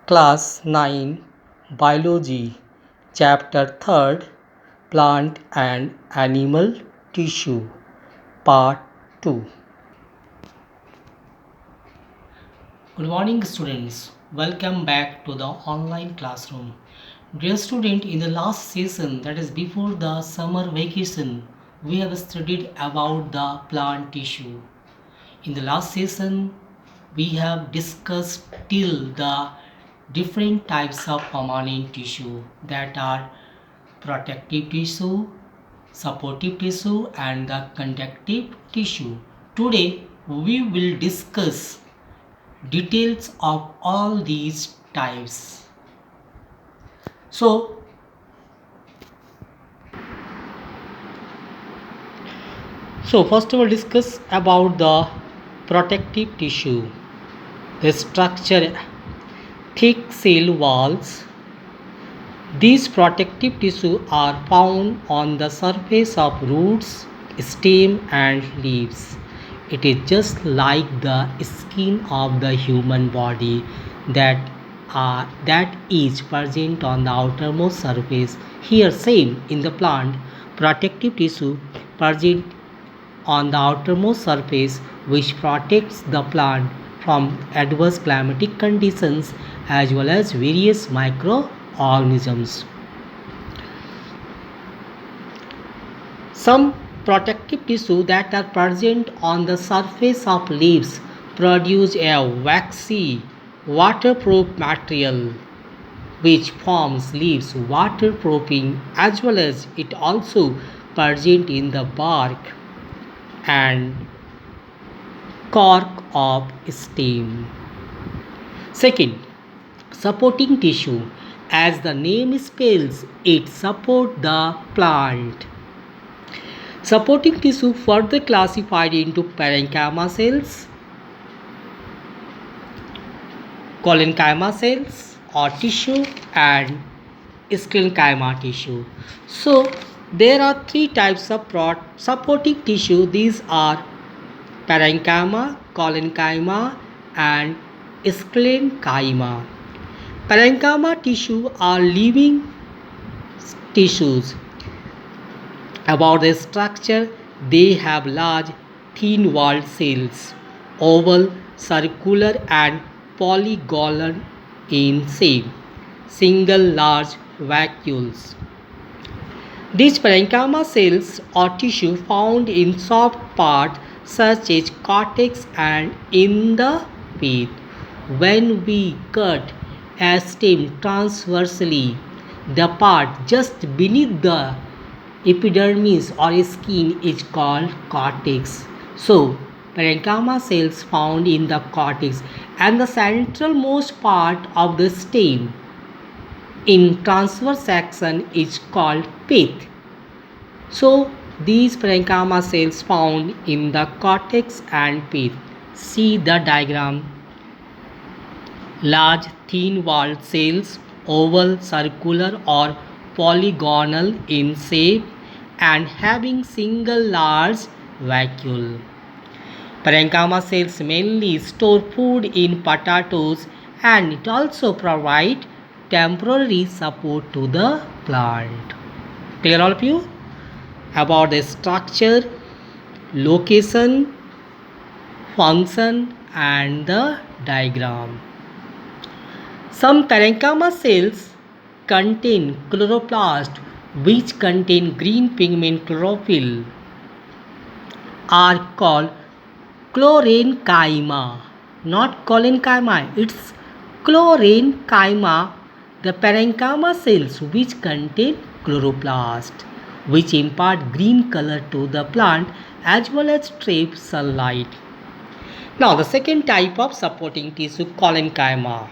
Class 9 Biology Chapter 3rd Plant and Animal Tissue Part 2. Good morning students. Welcome back to the online classroom. Dear student, in the last session, that is before the summer vacation, we have studied about the plant tissue. In the last session, we have discussed till the different types of permanent tissue, that are protective tissue, supportive tissue and the conductive tissue. Today we will discuss details of all these types. So first we will discuss about the protective tissue. The structure: thick cell walls. These protective tissue are found on the surface of roots, stem and leaves. It is just like the skin of the human body that is present on the outermost surface. Here same in the plant, protective tissue present on the outermost surface which protects the plant from adverse climatic conditions as well as various microorganisms. Some protective tissue that are present on the surface of leaves produce a waxy, waterproof material which forms leaves waterproofing, as well as it also present in the bark and cork of stem. Second, supporting tissue. As the name spells, it support the plant. Supporting tissue further classified into parenchyma cells, collenchyma cells or tissue, and sclerenchyma tissue. So there are three types of supporting tissue. These are parenchyma, collenchyma and sclerenchyma. Parenchyma tissue are living tissues. About the structure, they have large, thin-walled cells, oval, circular and polygonal in shape, single large vacuoles. These parenchyma cells or tissue found in soft part such as cortex and in the pith. When we cut a stem transversely, the part just beneath the epidermis or skin is called cortex. So parenchyma cells found in the cortex and the centralmost part of the stem in transverse section is called pith. So these parenchyma cells found in the cortex and pith. See the diagram. Large thin-walled cells, oval, circular or polygonal in shape and having single large vacuole. Parenchyma cells mainly store food in potatoes and it also provides temporary support to the plant. Clear all of you? About the structure, location, function and the diagram. Some parenchyma cells contain chloroplast which contain green pigment chlorophyll are called chlorenchyma, not collenchyma, it's chlorenchyma. The parenchyma cells which contain chloroplast which impart green color to the plant as well as trap sunlight. Now the second type of supporting tissue, collenchyma.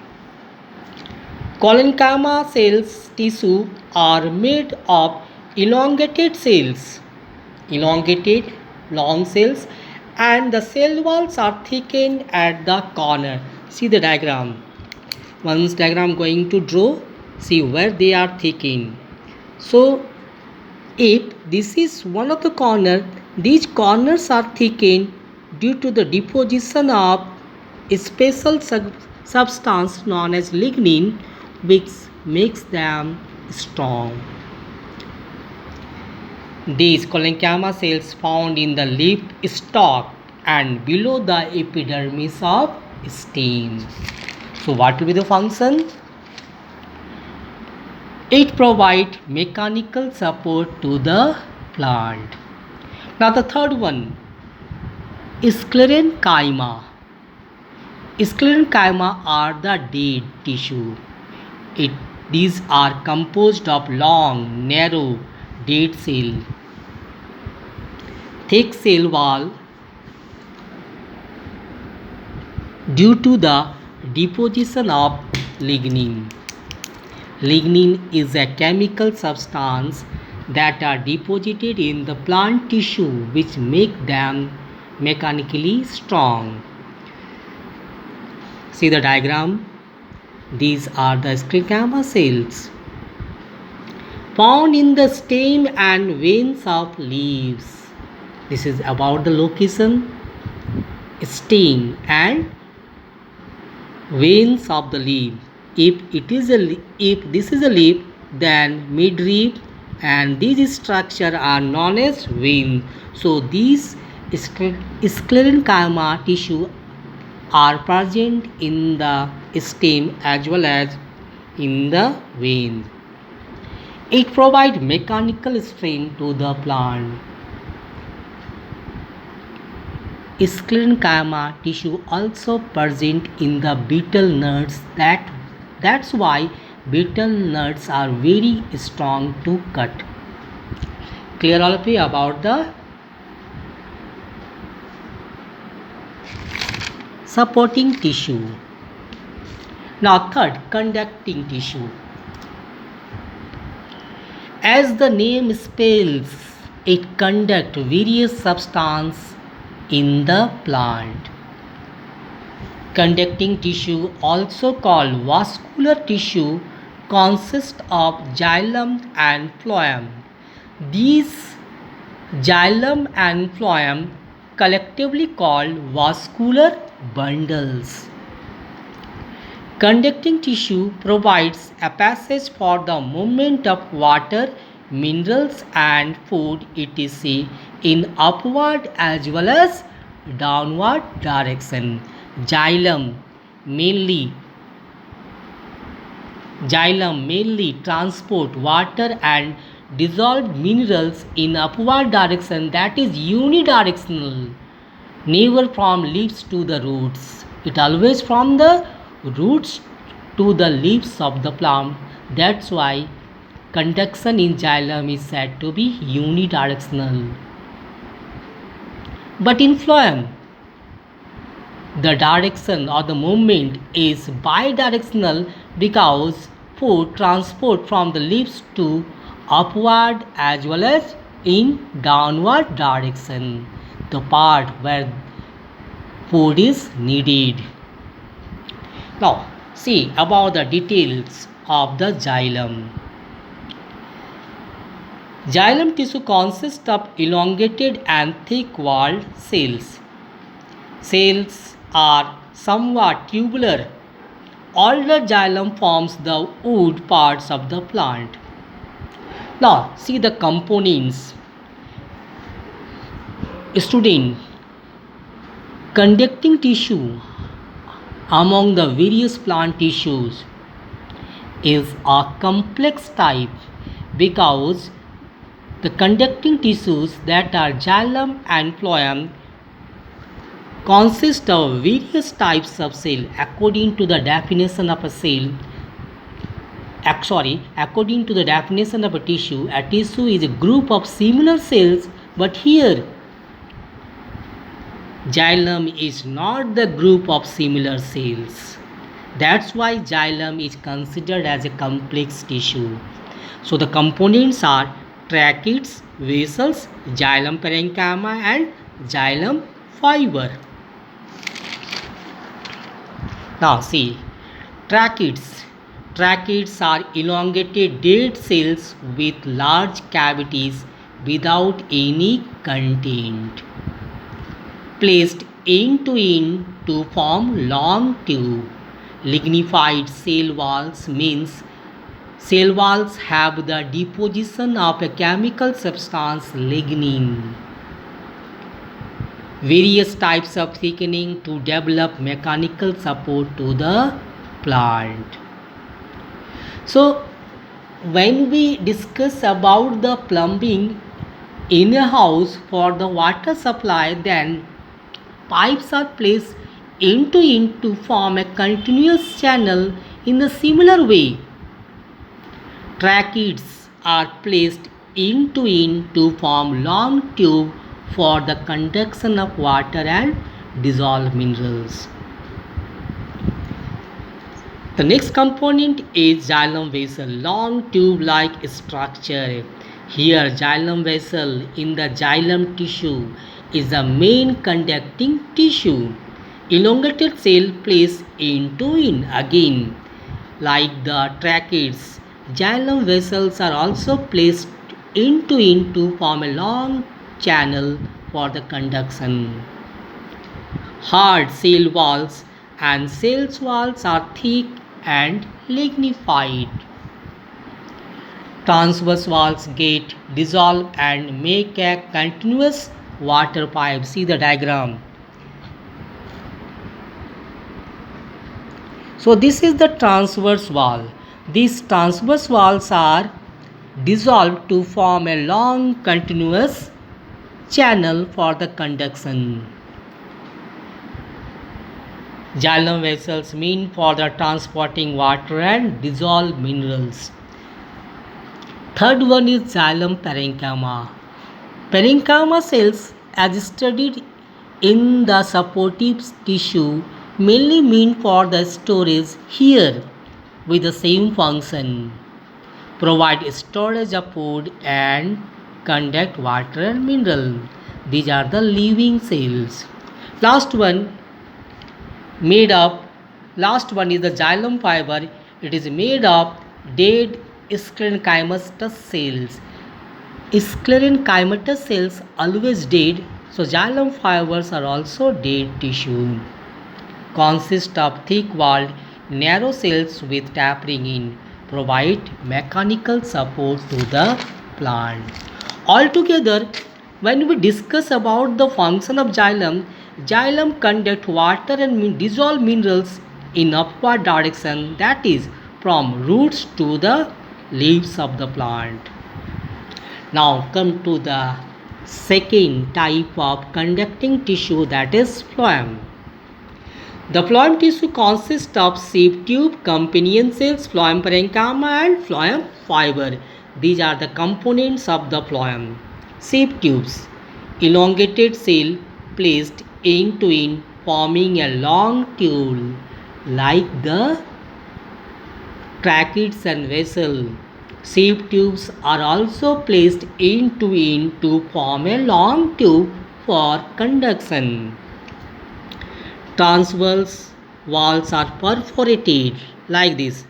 Collenchyma cells tissue are made of elongated cells, elongated long cells, and the cell walls are thickened at the corner. See the diagram. Once diagram going to draw, see where they are thickened. So if this is one of the corner, these corners are thickened due to the deposition of special substance known as lignin, which makes them strong. These collenchyma cells found in the leaf stalk and below the epidermis of stem. So what will be the function? It provides mechanical support to the plant. Now the third one, sclerenchyma. Sclerenchyma are the dead tissue. These are composed of long, narrow, dead cell, thick cell wall due to the deposition of lignin. Lignin is a chemical substance that are deposited in the plant tissue which make them mechanically strong. See the diagram. These are the sclerenchyma cells found in the stem and veins of leaves. This is about the location, stem and veins of the leaf. If this is a leaf, then midrib and these structures are known as vein. So these sclerenchyma tissue are present in the stem as well as in the vein. It provides mechanical strength to the plant. Sclerenchyma tissue also present in the betel nuts. That's why betel nuts are very strong to cut. Clear all of you about the supporting tissue. Now third, conducting tissue. As the name spells, it conducts various substances in the plant. Conducting tissue, also called vascular tissue, consists of xylem and phloem. These xylem and phloem collectively called vascular bundles. Conducting tissue provides a passage for the movement of water, minerals and food etc. in upward as well as downward direction. Xylem mainly transport water and dissolved minerals in upward direction, that is unidirectional, never from leaves to the roots. It always from the roots to the leaves of the plant. That's why conduction in xylem is said to be unidirectional. But in phloem, the direction or the movement is bidirectional because food transport from the leaves to upward as well as in downward direction, the part where food is needed. Now see about the details of the xylem. Xylem tissue consists of elongated and thick-walled cells. Cells are somewhat tubular. Older xylem forms the wood parts of the plant. Now see the components. Student, conducting tissue among the various plant tissues is a complex type because the conducting tissues that are xylem and phloem consist of various types of cell. According to the definition of a tissue, a tissue is a group of similar cells, but here xylem is not the group of similar cells. That's why xylem is considered as a complex tissue. So the components are tracheids, vessels, xylem parenchyma and xylem fiber. Now see, tracheids. Tracheids are elongated dead cells with large cavities without any content, placed end to end to form long tube. Lignified cell walls means cell walls have the deposition of a chemical substance lignin. Various types of thickening to develop mechanical support to the plant. So when we discuss about the plumbing in a house for the water supply, then pipes are placed end to form a continuous channel. In a similar way, tracheids are placed end to form long tube for the conduction of water and dissolved minerals. The next component is xylem vessel, long tube-like structure. Here, xylem vessel in the xylem tissue is the main conducting tissue. Elongated cell placed in again. Like the tracheids, xylem vessels are also placed in to form a long channel for the conduction. Hard cell walls and cell walls are thick and lignified. Transverse walls get dissolved and make a continuous water pipe. See the diagram. So this is the transverse wall. These transverse walls are dissolved to form a long continuous channel for the conduction. Xylem vessels mean for the transporting water and dissolved minerals. Third one is xylem parenchyma. Parenchyma cells, as studied in the supportive tissue, mainly mean for the storage here with the same function. Provide storage of food and conduct water and mineral. These are the living cells. Last one is the xylem fiber. It is made of dead sclerenchymatous cells. Sclerenchymatous cells always dead, so xylem fibers are also dead tissue. Consist of thick-walled narrow cells with tapering in, provide mechanical support to the plant. Altogether, when we discuss about the function of xylem, xylem conduct water and dissolved minerals in upward direction, that is from roots to the leaves of the plant. Now come to the second type of conducting tissue, that is phloem. The phloem tissue consists of sheath tube, companion cells, phloem parenchyma and phloem fiber. These are the components of the phloem. Sheath tubes, elongated cell placed end to end, forming a long tube like the tracheids and vessel. Sheath tubes are also placed end to form a long tube for conduction. Transverse walls are perforated like this.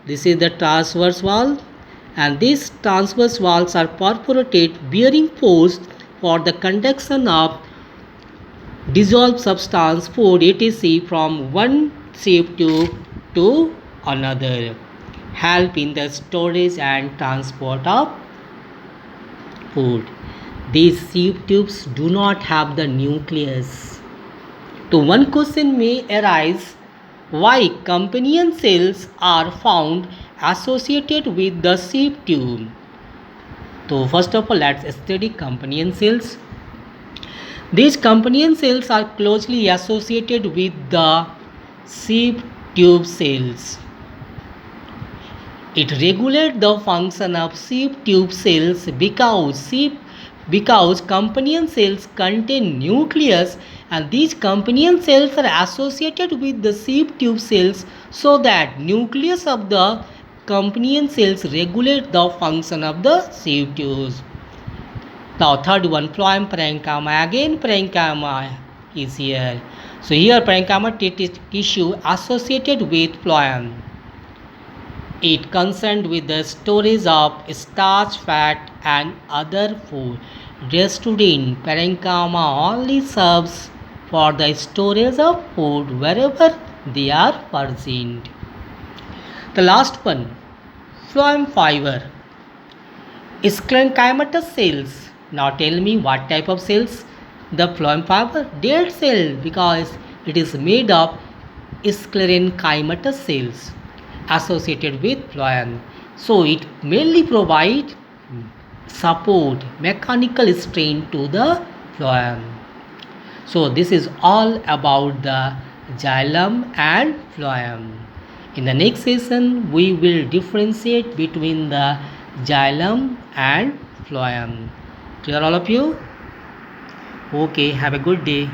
This is the transverse wall, and these transverse walls are perforated, bearing force for the conduction of dissolved substance, food, etc. from one sheath tube to another, help in the storage and transport of food. These sheath tubes do not have the nucleus. So one question may arise, why companion cells are found associated with the sheath tube? So first of all, let's study companion cells. These companion cells are closely associated with the sheath tube cells. It regulates the function of sheath tube cells because companion cells contain nucleus, and these companion cells are associated with the sheath tube cells, so that nucleus of the companion cells regulate the function of the sheath tubes. Now third one, phloem parenchyma. Again parenchyma is here. So here parenchyma tissue associated with phloem. It concerned with the storage of starch, fat and other food. Dear student, parenchyma only serves for the storage of food. Wherever they are present. The last one, phloem fiber. Sclerenchymatous cells. Now tell me what type of cells? The phloem fiber, dead cell, because it is made of sclerenchymatous cells associated with phloem. So it mainly provides support, mechanical strain to the phloem. So this is all about the xylem and phloem. In the next session, we will differentiate between the xylem and phloem. Clear all of you? Okay, have a good day.